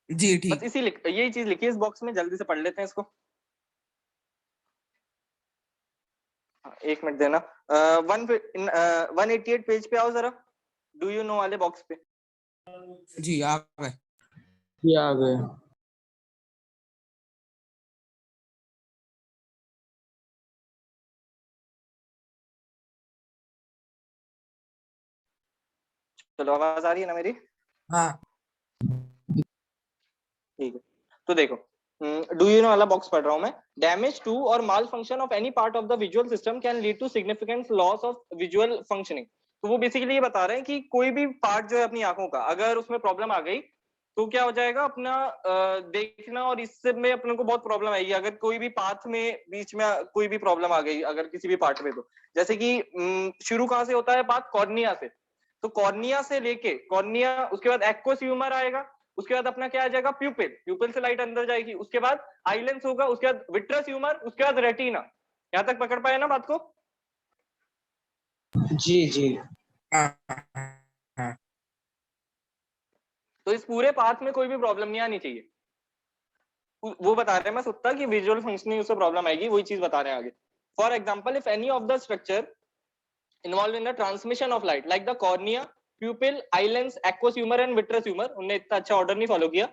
जी बस ठीक। यही चीज लिखी है इस बॉक्स में, जल्दी से पढ़ लेते हैं इसको। हाँ, एक मिनट देना। 188 पेज पे आओ जरा, डू यू नो वाले बॉक्स पे। जी आ गए। ये आ गए। चलो आवाज आ रही है ना मेरी? हाँ ठीक है, तो देखो, डू यू नो वाला बॉक्स पढ़ रहा हूं मैं। डैमेज टू और malfunction of any part of the visual system can lead to significant loss of visual functioning. तो वो बेसिकली ये बता रहे हैं कि कोई भी पार्ट जो है अपनी आंखों का, अगर उसमें प्रॉब्लम आ गई तो क्या हो जाएगा, अपना देखना और इससे में अपने को बहुत प्रॉब्लम आएगी। अगर कोई भी पाथ में बीच में कोई भी प्रॉब्लम आ गई अगर किसी भी पार्ट में, तो जैसे कि शुरू कहाँ से होता है पाथ? कॉर्निया से। तो कॉर्निया से लेके कॉर्निया, उसके बाद एक्वस ह्यूमर आएगा, उसके बाद अपना क्या आ जाएगा? प्यूपिल। प्यूपिल से लाइट अंदर जाएगी, उसके बाद आईलेंस होगा, उसके बाद विट्रस ह्यूमर, उसके बाद रेटिना। यहाँ तक पकड़ पाए ना बात को? जी जी हाँ हाँ तो इस पूरे पाथ में कोई भी प्रॉब्लम नहीं आनी चाहिए। वो बता रहे हैं, मैं सोचता कि विजुअल फंक्शनिंग उससे प्रॉब्लम आएगी, वही चीज बता रहे हैं आगे। For example, if any of the structure involve in the transmission of light like the cornea, pupil, eye lens, aqueous humour and vitreous humour, उन्होंने इतना अच्छा ऑर्डर नहीं फॉलो किया,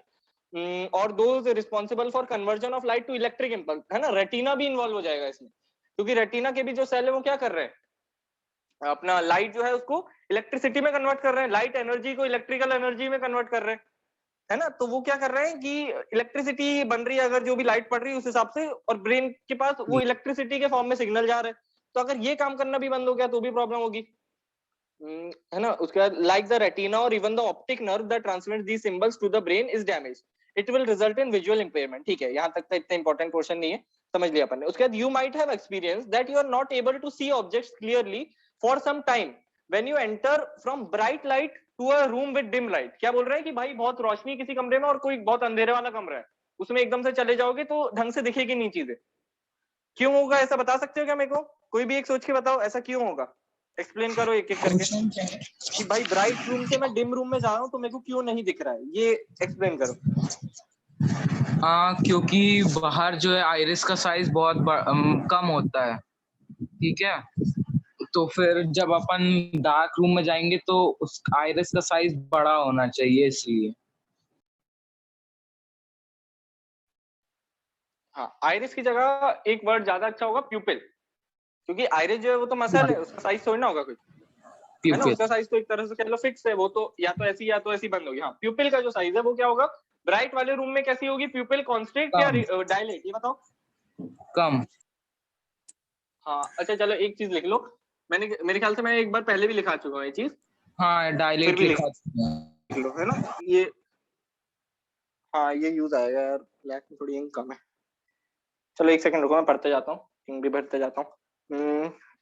और those responsible for conversion of light to electric impulse, है ना, रेटिना भी इन्वॉल्व हो जाएगा इसमें, क्योंकि रेटिना के भी जो सेल है वो क्या कर रहे हैं, अपना लाइट जो है उसको इलेक्ट्रिसिटी में कन्वर्ट कर रहे हैं, लाइट एनर्जी को इलेक्ट्रिकल एनर्जी में कन्वर्ट कर रहे हैं, है ना। तो वो क्या कर रहे हैं कि इलेक्ट्रिसिटी बन रही है अगर जो भी लाइट पड़ रही है उस हिसाब से, और ब्रेन के पास वो इलेक्ट्रिसिटी के फॉर्म में सिग्नल जा रहा है। तो अगर ये काम करना भी बंद हो गया तो भी प्रॉब्लम होगी, है ना। उसके बाद लाइक द रेटिना और even the optic nerve that transmit these symbols to the brain is damage, it will result in visual impairment. ठीक है, यहाँ तक तो इतना इंपॉर्टेंट क्वेश्चन नहीं है, समझ लिया अपन ने। उसके बाद you might have experience that you are not able to see objects clearly for some time when you enter from bright light to a room with dim light. क्या बोल रहे हैं कि भाई बहुत रोशनी किसी कमरे में और कोई बहुत अंधेरे वाला कमरा है, उसमें एकदम से चले जाओगे तो ढंग से दिखेगी नहीं चीजें। क्यों होगा ऐसा, बता सकते हो क्या मेरे को? कोई भी एक सोच के बताओ, ऐसा क्यों होगा? एक्सप्लेन करो एक एक करके कि भाई ब्राइट रूम से मैं डिम रूम में जा रहा हूँ तो मेरे को क्यों नहीं दिख रहा है, ये एक्सप्लेन करो। क्योंकि बाहर जो है आइरिस का साइज बहुत कम होता है, ठीक है। तो फिर जब अपन डार्क रूम में जाएंगे तो उस आइरिस का साइज बड़ा होना चाहिए, इसलिए। हाँ, आइरिस की जगह एक वर्ड ज्यादा अच्छा होगा, प्यूपिल, क्योंकि आइरिस जो है वो तो मसल है, उसका साइज थोड़ी ना होगा कुछ, है ना। प्यूपिल। उसका साइज तो एक तरह से कह लो फिक्स है, वो तो या तो ऐसी या तो ऐसी बंद होगी। हाँ, प्यूपिल का जो साइज है वो क्या होगा? ब्राइट वाले रूम में कैसी होगी प्यूपिल? कॉन्स्ट्रिक्ट या डायलेट, ये बताओ। कम। हाँ अच्छा, चलो एक चीज लिख लो, मैंने मेरे ख्याल से मैं एक बार पहले भी लिखा चुका हूँ ये चीज, हाँ, फिर डायलेट भी लिखा लिख लो, है ना ये। हाँ, ये यूज आएगा यार, ब्लैक में थोड़ी इंक कम है। चलो एक सेकंड रुको, मैं पढ़ते जाता हूँ, इंक भी भरते जाता हूँ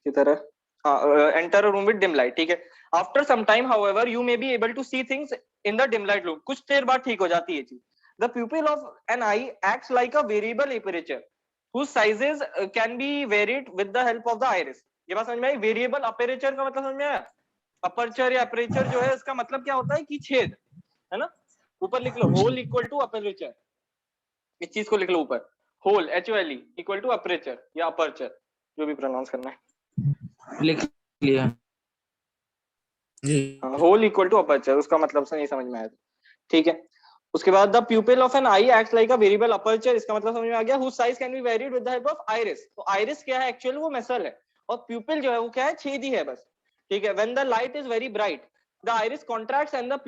की तरह। हाँ, enter a room with dim light, ठीक है। After some time however you may be able to see things in the dim light room, कुछ देर बाद ठीक हो जाती है चीज। The pupil of an eye acts like a variable aperture whose sizes can be varied with the help of the iris। ये बात समझ में आई? वेरिएबल अपेरेचर का मतलब समझ में आया? अपर्चर या अपेरेचर जो है इसका मतलब क्या होता है कि छेद, है ना। ऊपर लिख लो होल इक्वल टू अपेरेचर, इस चीज को लिख लो ऊपर, hole HOLE equal to aperture या अपर्चर, जो भी प्रोनाउंस करना है। लिख लिया। जी होल इक्वल टू अपर्चर, उसका मतलब से नहीं समझ में आया, ठीक है। उसके बाद the pupil of an eye acts like a variable aperture, इसका मतलब समझ में आ गया। Whose size can be varied with the help of iris. तो आइरिस क्या है एक्चुअली? वो मसल है, और प्यूपिल जो है वो क्या है? छेदी है बस, ठीक है। When the light is very bright the iris contracts and the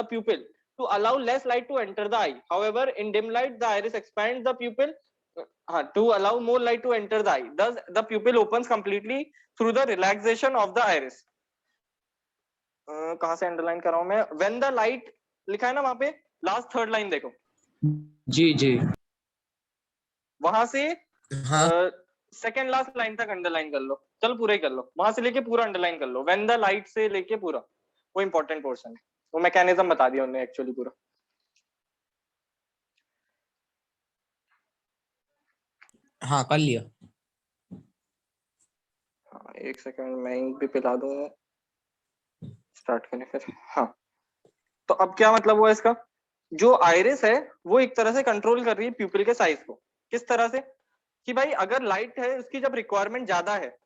प्यूपिल to allow less light to enter the eye. However, in dim light, the iris expands the pupil to allow more light to enter the eye. Thus, the pupil opens completely through the relaxation of the iris. कहाँ से अंडरलाइन कर रहा हूं मैं? When the light लिखा है ना वहां पे, लास्ट थर्ड लाइन देखो, जी जी। वहां से हाँ सेकेंड लास्ट लाइन तक अंडरलाइन कर लो। चलो पूरा ही कर लो, वहां से लेके पूरा अंडरलाइन कर लो। When the light से लेके पूरा, वो इंपॉर्टेंट पोर्शन है, वो मैकेनिज्म बता दिया उन्होंने एक्चुअली पूरा। हाँ कर लिया। हाँ, एक सेकंड मैं इंक भी पिला दूं, स्टार्ट करें फिर। हाँ, तो अब क्या मतलब हुआ इसका? जो आइरिस है वो एक तरह से कंट्रोल कर रही है प्यूपिल के साइज को। किस तरह से? कि भाई अगर लाइट है उसकी जब रिक्वायरमेंट ज्यादा है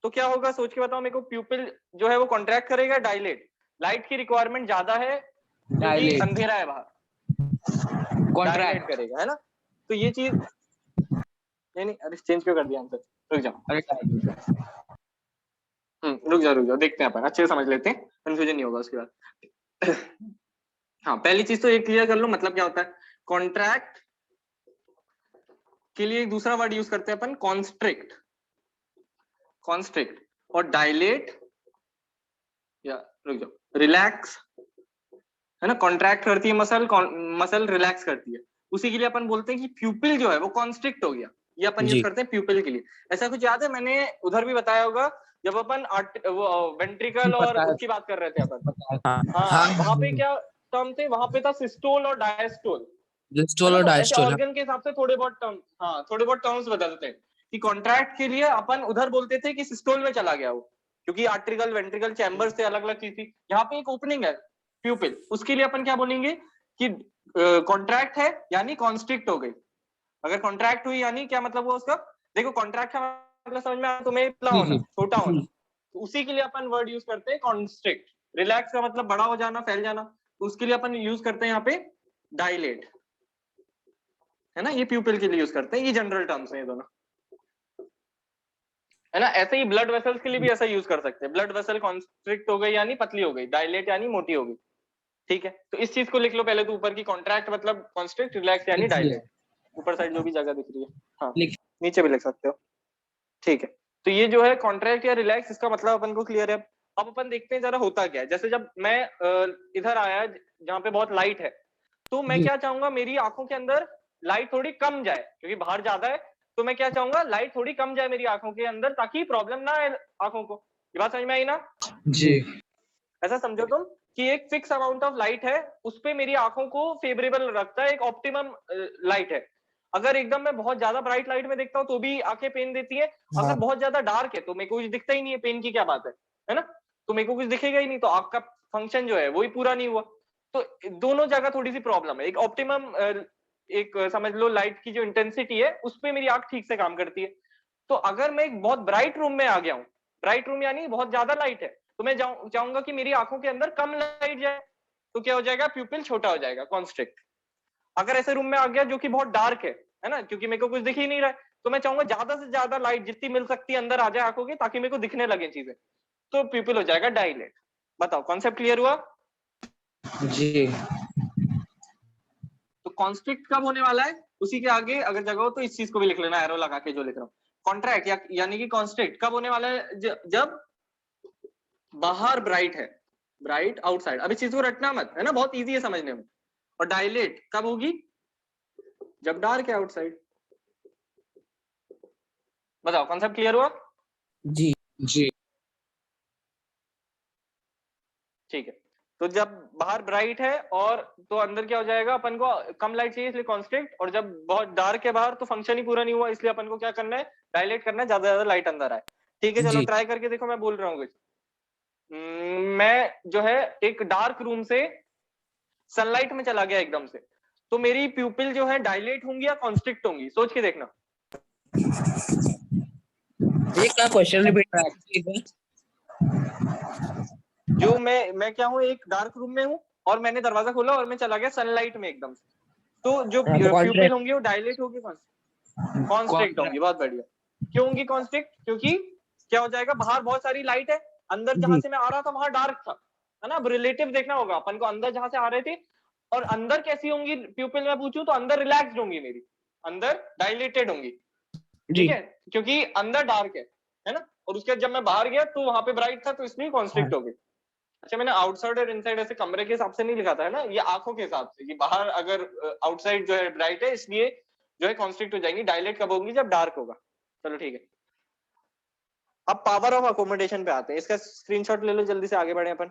तो क्या होगा, सोच के बताओ मेरे को। प्यूपिल जो है वो कॉन्ट्रैक्ट करेगा, डायलेट। लाइट की रिक्वायरमेंट ज्यादा है क्योंकि डायलेट। अंधेरा है बाहर, डायलेट कॉन्ट्रैक्ट। करेगा, है ना। तो ये चीज नहीं, अरे चेंज क्यों कर दिया आंसर, रुक जाओ। अरे डायलेट। रुक जाओ देखते हैं अपन, अच्छे से समझ लेते हैं, कंफ्यूजन नहीं होगा उसके बाद। हाँ, पहली चीज तो ये क्लियर कर लो मतलब क्या होता है। कॉन्ट्रैक्ट के लिए एक दूसरा वर्ड यूज करते हैं अपन, कॉन्स्ट्रिक्ट। कॉन्स्ट्रिक्ट और डायलेट या रुक जाओ रिलैक्स, है ना। कॉन्ट्रैक्ट करती है मसल, मसल रिलैक्स करती है, उसी के लिए अपन बोलते हैं कि प्यूपिल जो है वो कॉन्स्ट्रिक्ट हो गया, ये अपन यूज जी। करते हैं प्यूपिल के लिए। ऐसा कुछ याद है, मैंने उधर भी बताया होगा जब अपन वेंट्रिकल और बताया उसकी बात कर रहे थे अपन। हाँ हाँ, हाँ, वहां पे क्या टर्म थे, वहां पे था सिस्टोल और डायस्टोल, है डिस्टोल ना। और तो ऐसे डायस्टोल। ऑर्गन के हिसाब से थोड़े बहुत टर्म, हाँ थोड़े बहुत टर्म्स बदलते हैं कि कॉन्ट्रैक्ट के लिए अपन उधर बोलते थे कि सिस्टोल में चला गया वो, क्योंकि आर्ट्रिकल वेंट्रिकल चैम्बर्स से अलग अलग चीज थी। यहाँ पे एक ओपनिंग है प्यूपिल, उसके लिए अपन क्या बोलेंगे कि कॉन्ट्रैक्ट है यानी कॉन्स्ट्रिक्ट हो गई। अगर कॉन्ट्रैक्ट हुई यानी क्या मतलब हुआ उसका, देखो कॉन्ट्रैक्ट का मतलब समझ में आया तुम्हें, पतला जी, होना, जी। छोटा होना, तो उसी के लिए अपन वर्ड यूज करते हैं कॉन्स्ट्रिक्ट। रिलैक्स का मतलब बड़ा हो जाना, फैल जाना, तो उसके लिए अपन यूज करते हैं यहाँ पे डायलेट, है ना। ये प्यूपिल के लिए यूज करते हैं, ये जनरल टर्म्स हैं ये दोनों, है ना। ऐसे ही ब्लड वेसल्स के लिए भी ऐसा यूज कर सकते हैं, ब्लड वेसल कॉन्स्ट्रिक्ट हो गई यानी पतली हो गई, डायलेट यानी मोटी हो गई, ठीक है। तो इस चीज को लिख लो पहले तो ऊपर की, कॉन्ट्रैक्ट मतलब कॉन्स्ट्रिक्ट, रिलैक्स यानी लिख लिया। डायलेट, ऊपर साइड जो भी जगह दिख रही है, हाँ लिख नीचे भी लिख सकते हो, ठीक है। तो ये जो है कॉन्ट्रैक्ट या रिलैक्स, इसका मतलब अपन को क्लियर है। अब अपन देखते हैं जरा होता क्या है। जैसे जब मैं इधर आया जहाँ पे बहुत लाइट है, तो मैं जी। क्या चाहूंगा, मेरी आंखों के अंदर लाइट थोड़ी कम जाए, क्योंकि बाहर ज्यादा है, तो मैं क्या चाहूंगा लाइट थोड़ी कम जाए मेरी आंखों के अंदर, ताकि प्रॉब्लम ना आए आंखों को। ये बात समझ में आई ना। जी। ऐसा समझो तुम कि एक फिक्स अमाउंट ऑफ लाइट है, उस पे मेरी आंखों को फेवरेबल रखता है, एक ऑप्टिमम लाइट है। अगर एकदम मैं बहुत ज्यादा ब्राइट लाइट में देखता हूँ तो भी आंखें पेन देती है, अगर बहुत ज्यादा डार्क है तो मेरे को कुछ दिखता ही नहीं है, पेन की क्या बात है ना। तो मेरे को कुछ दिखेगा ही नहीं, तो आंख का फंक्शन जो है वही पूरा नहीं हुआ। तो दोनों जगह थोड़ी सी प्रॉब्लम है। एक ऑप्टिमम, एक समझ लो लाइट की जो इंटेंसिटी है उस पे मेरी आंख ठीक से काम करती है। तो अगर मैं एक बहुत ब्राइट रूम में आ गया हूँ, ब्राइट रूम यानी बहुत ज्यादा लाइट है, तो मैं चाहूंगा कि मेरी आंखों के अंदर कम लाइट जाए, तो क्या हो जाएगा, प्यूपिल छोटा हो जाएगा, कॉन्स्ट्रिक्ट। अगर ऐसे रूम में आ गया जो कि बहुत डार्क है ना, क्योंकि मेरे को कुछ दिख ही नहीं रहा है, तो मैं चाहूंगा ज्यादा से ज्यादा लाइट जितनी मिल सकती है अंदर आ जाए आंखों की, ताकि मेरे को दिखने लगे चीजें, तो प्यूपिल हो जाएगा डायलेट। बताओ कॉन्सेप्ट क्लियर हुआ। जी। तो कॉन्स्ट्रिक्ट कब होने वाला है, उसी के आगे अगर जगह हो तो इस चीज को भी लिख लेना, एरो लगा के जो लिख रहा हूँ। कॉन्ट्रैक्ट यानी कि कॉन्स्ट्रिक्ट कब होने वाला है, जब बाहर ब्राइट है, ब्राइट आउटसाइड। अब इस चीज को रटना मत, है ना, बहुत इजी है समझने में। और डायलेट कब होगी, जब डार्क है आउटसाइड। बताओ कॉन्सेप्ट क्लियर हुआ। जी। जी। ठीक है, तो जब बाहर ब्राइट है और तो अंदर क्या हो जाएगा, अपन को कम लाइट चाहिए इसलिए कॉन्स्ट्रिक्ट, और जब बहुत डार्क है बाहर तो फंक्शन ही पूरा नहीं हुआ, इसलिए अपन को क्या करना है, डायलेट करना है, ज्यादा ज्यादा लाइट अंदर आए। ठीक है, चलो जी। ट्राई करके देखो, मैं बोल रहा हूँ कुछ। मैं जो है एक डार्क रूम से सनलाइट में चला गया एकदम से, तो मेरी प्यूपिल जो है डायलेट होंगी या कॉन्स्ट्रिक्ट होंगी, सोच के देखना। ये क्या क्वेश्चन रिपीट? जो मैं क्या हूँ, एक डार्क रूम में हूँ और मैंने दरवाजा खोला और मैं चला गया सनलाइट में एकदम से, तो जो तो प्यूपिल कॉन्ट्रैक्ट। होंगी वो डायलेट होगी, कॉन्स्ट्रिक्ट होंगी। बहुत बढ़िया। क्यों होंगी कॉन्स्ट्रिक्ट, क्योंकि क्या हो जाएगा, बाहर बहुत सारी लाइट है, अंदर जहां जी। से मैं आ रहा था वहां डार्क था, है ना। अब रिलेटिव देखना होगा अपन को, अंदर जहां से आ रहे थे और अंदर कैसी होंगी प्यूपिल में पूछूं तो अंदर रिलैक्स्ड होंगी मेरी, अंदर डायलेटेड होंगी, ठीक जी। है, क्योंकि अंदर डार्क है ना। और उसके बाद जब मैं बाहर गया तो वहां पे ब्राइट था, तो इसलिए हाँ। कॉन्स्ट्रिक्ट हो गई। अच्छा, मैंने आउटसाइड और इनसाइड ऐसे कमरे के हिसाब से नहीं लिखा था, है ना, ये आंखों के हिसाब से, कि बाहर अगर आउटसाइड जो है ब्राइट है इसलिए जो है कॉन्स्ट्रिक्ट हो जाएंगी, डायलेट कब होंगी, जब डार्क होगा। चलो ठीक है, अब पावर ऑफ अकोमोडेशन पे आते हैं, इसका स्क्रीनशॉट ले लो, जल्दी से आगे बढ़े अपन।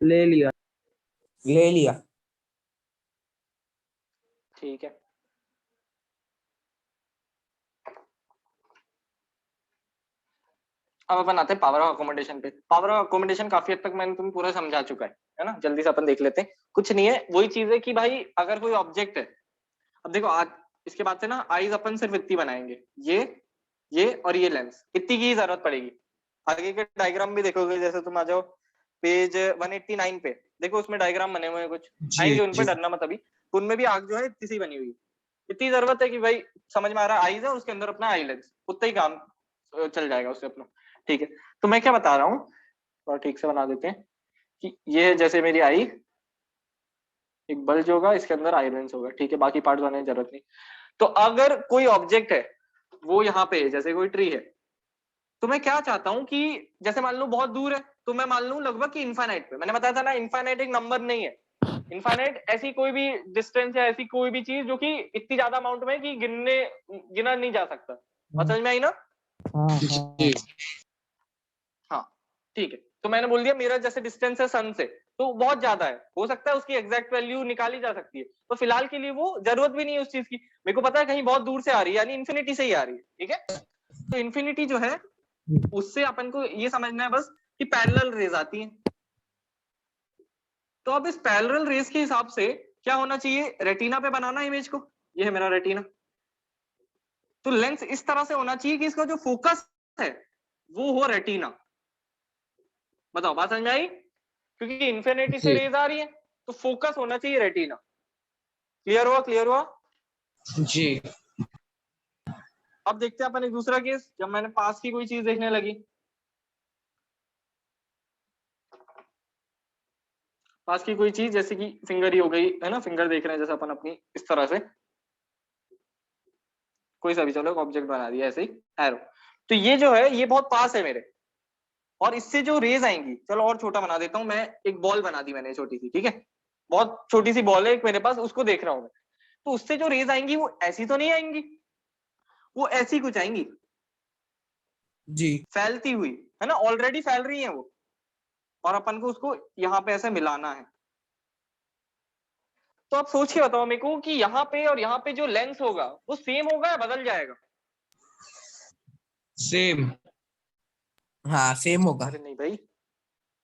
ले लिया। ले लिया। ठीक है, अब अपन आते हैं पावर ऑफ अकोमोडेशन पे। पावर ऑफ अकोमोडेशन काफी हद तक मैंने तुम्हें पूरा समझा चुका है ना। जल्दी से अपन देख लेते हैं, कुछ नहीं है, वही चीज है कि भाई अगर कोई ऑब्जेक्ट है, अब देखो आज इसके बाद से ना आईज अपन सिर्फ इतनी बनाएंगे, ये और ये लेंस, इतनी की जरूरत पड़ेगी। आगे के डायग्राम भी देखोगे, जैसे तुम आ जाओ पेज 189 पे, देखो उसमें डायग्राम बने हुए हैं कुछ, जी। आएंगे उन पर, जी। डरना मत अभी। उनमें भी आग जो है इतनी सी बनी हुई, इतनी जरूरत है कि भाई समझ में आ रहा है आईज है, उसके अंदर अपना आई लेंस, उतना ही काम चल जाएगा उससे अपना। ठीक है, तो मैं क्या बता रहा हूँ, और ठीक से बना देते हैं कि ये है जैसे मेरी आई, एक बल्ज होगा, इसके अंदर आई लेंस होगा। ठीक है, बाकी पार्ट बनाने की जरूरत नहीं। तो अगर कोई ऑब्जेक्ट है वो यहाँ पे है, जैसे कोई ट्री है, तो मैं क्या चाहता हूँ कि जैसे मान लो बहुत दूर है, तो मैं मान लूं लगभग कि इनफाइनाइट पे। मैंने बताया था ना, इनफाइनाइट एक नंबर नहीं है। इनफाइनाइट ऐसी कोई भी डिस्टेंस है, ऐसी कोई भी चीज जो कि इतनी ज्यादा अमाउंट में कि गिना नहीं जा सकता। और समझ में आई ना? जी हाँ ठीक है, तो मैंने बोल दिया मेरा जैसे डिस्टेंस है सन से, तो बहुत ज्यादा है, हो सकता है उसकी एग्जैक्ट वैल्यू निकाली जा सकती है, तो फिलहाल के लिए वो जरूरत भी नहीं है उस चीज की। मेरे को पता है कहीं बहुत दूर से आ रही है, यानी इन्फिनिटी से ही आ रही है। ठीक है, तो इन्फिनिटी जो है उससे अपन को ये समझना है बस कि पैरेलल रेज आती हैं। तो अब इस पैरेलल रेज के हिसाब से क्या होना चाहिए, रेटिना पे बनाना इमेज को, ये है मेरा रेटिना। तो लेंस इस तरह से होना चाहिए कि इसका जो फोकस है वो हो रेटिना। बताओ बात समझ में आई? क्योंकि इन्फिनिटी से जी रेज आ रही है तो फोकस होना चाहिए रेटिना। क्लियर हुआ? क्लियर हुआ? जी अब देखते हैं अपन एक दूसरा केस, जब मैंने पास की कोई चीज देखने लगी। पास की कोई चीज जैसे कि फिंगर ही हो गई है ना, फिंगर देख रहे हैं जैसे अपन अपनी, इस तरह से कोई सा भी चलो ऑब्जेक्ट बना दिया ऐसे ही एरो। तो ये जो है ये बहुत पास है मेरे, और इससे जो रेज आएंगी, चलो और छोटा बना देता हूं मैं, एक बॉल बना दी मैंने छोटी सी। ठीक है, बहुत छोटी सी बॉल है एक मेरे पास, उसको देख रहा हूं मैं। तो उससे जो रेज आएंगी वो ऐसी तो नहीं आएंगी, वो ऐसी कुछ आएंगी जी फैलती हुई, है ना, ऑलरेडी फैल रही है वो, और अपन को उसको यहाँ पे ऐसे मिलाना है। तो आप सोच के बताओ मेरे को कि यहाँ पे और यहाँ पे जो लेंस होगा वो सेम होगा या बदल जाएगा? सेम। हाँ सेम होगा। अरे नहीं भाई,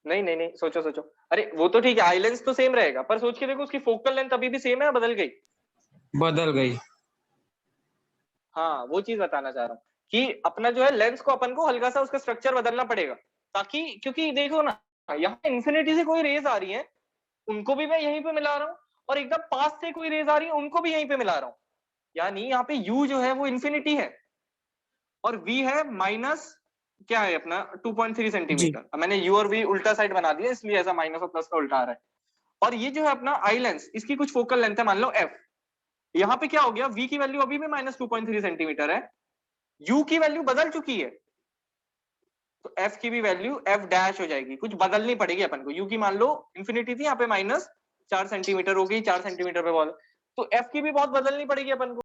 नहीं नहीं नहीं, सोचो सोचो। अरे वो तो ठीक है, आई लेंस तो सेम रहेगा, पर सोच के देखो उसकी फोकल लेंथ अभी भी सेम है या बदल गई? बदल गई। हाँ वो चीज बताना चाह रहा हूँ कि अपना जो है लेंस को अपन को हल्का सा उसका स्ट्रक्चर बदलना पड़ेगा, ताकि, क्योंकि देखो ना यहाँ इन्फिनिटी से कोई रेज आ रही है, उनको भी मैं यहीं पे मिला रहा हूँ, और एकदम पास से कोई रेज आ रही है उनको भी यहीं पे मिला रहा हूँ। यानी यहाँ पे u जो है वो इन्फिनिटी है, और v है माइनस क्या है अपना 2.3 सेंटीमीटर। अब मैंने u और v उल्टा साइड बना दिया, इसलिए ऐसा माइनस और प्लस का उल्टा आ रहा है। और ये जो है अपना आई लेंस, इसकी कुछ फोकल लेंथ है, मान लो f। यहाँ पे क्या हो गया, v की वैल्यू अभी भी माइनस 2.3 सेंटीमीटर है, u की वैल्यू बदल चुकी है, तो f की भी वैल्यू f डैश हो जाएगी, कुछ बदलनी पड़ेगी अपन को। u की मान लो इन्फिनिटी थी, यहाँ पे माइनस 4 सेंटीमीटर हो गई, 4 सेंटीमीटर पे बॉल, तो f की भी बहुत बदलनी पड़ेगी अपन को।